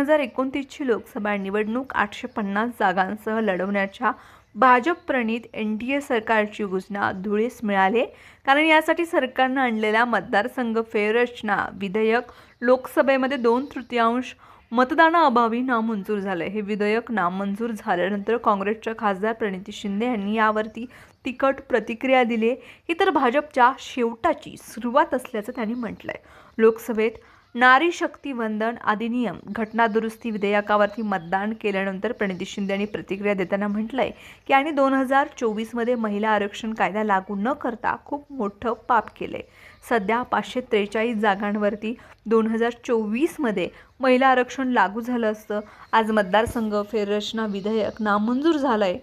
2029ची लोकसभा निवडणूक 850 जागांसह लढवण्याच्या भाजप प्रणित एनडीए सरकारची योजना धुळीस मिळाली, कारण यासाठी सरकारनं आणलेल्या मतदारसंघ फेररचना विधेयक लोकसभेमध्ये 2/3 मतदानाअभावी नामंजूर झाले। हे विधेयक नामंजूर झाल्यानंतर काँग्रेसच्या खासदार प्रणिती शिंदे यांनी यावरती तिखट प्रतिक्रिया दिली। ही तर भाजपच्या शेवटाची सुरुवात असल्याचं त्यांनी म्हटलंय। लोकसभेत नारी शक्ती वंदन अधिनियम घटना दुरुस्ती विधेयकावरती मतदान केल्यानंतर प्रणिती शिंदे यांनी प्रतिक्रिया देताना म्हटलंय की आणि 2024 मध्ये महिला आरक्षण कायदा लागू न करता खूप मोठं पाप केले। सध्या 543 जागांवरती 2024 मध्ये महिला आरक्षण लागू झालं असतं। आज मतदारसंघ फेररचना विधेयक नामंजूर झालंय।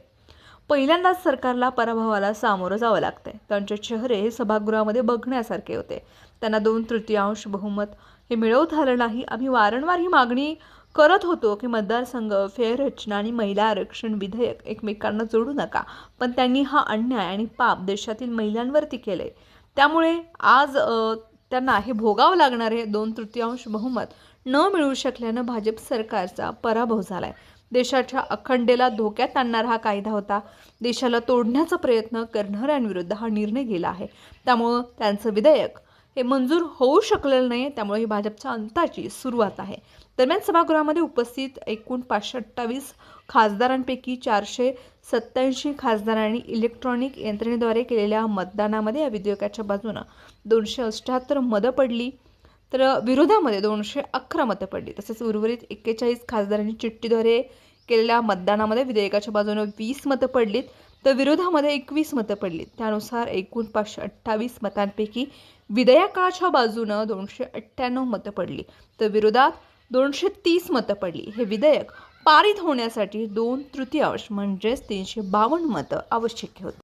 पहिल्यांदाच सरकारला पराभवाला सामोरं जावं लागतंय। त्यांचे चेहरे हे सभागृहामध्ये बघण्यासारखे होते। त्यांना 2/3 बहुमत हे मिळवता आलं नाही। आम्ही वारंवार ही मागणी करत होतो की मतदारसंघ फेररचना आणि महिला आरक्षण विधेयक एकमेकांना जोडू नका, पण त्यांनी हा अन्याय आणि पाप देशातील महिलांवरती केले। त्यामुळे आज त्यांना हे भोगावं लागणार आहे। 2/3 बहुमत न मिळू शकल्यानं भाजप सरकारचा पराभव झालाय। देशाच्या अखंडतेला धोक्यात आणणारा हा कायदा होता। देशाला तोडण्याचा प्रयत्न करणाऱ्यांविरुद्ध हा निर्णय गेला आहे। त्यामुळे त्यांचं विधेयक हे मंजूर होऊ शकलेलं नाही। त्यामुळे ही भाजपच्या अंताची सुरुवात आहे। दरम्यान सभागृहामध्ये उपस्थित एकूण 528 खासदारांपैकी 487 खासदारांनी इलेक्ट्रॉनिक यंत्रणेद्वारे केलेल्या मतदानामध्ये या विधेयकाच्या बाजूने 278 मतं पडली, तर विरोधामध्ये 211 मतं पडली। तसेच उर्वरित 41 खासदारांनी चिठ्ठीद्वारे केलेल्या मतदानामध्ये विधेयकाच्या बाजूने 20 मतं पडलीत, तर विरोधामध्ये 21 मतं पडलीत। त्यानुसार एकूण 528 मतांपैकी विधेयकाच्या बाजूने 298 मतं पडली, तर विरोधात 230 मतं पडली। हे विधेयक पारित होण्यासाठी 2/3 म्हणजेच 352 मतं आवश्यक होती।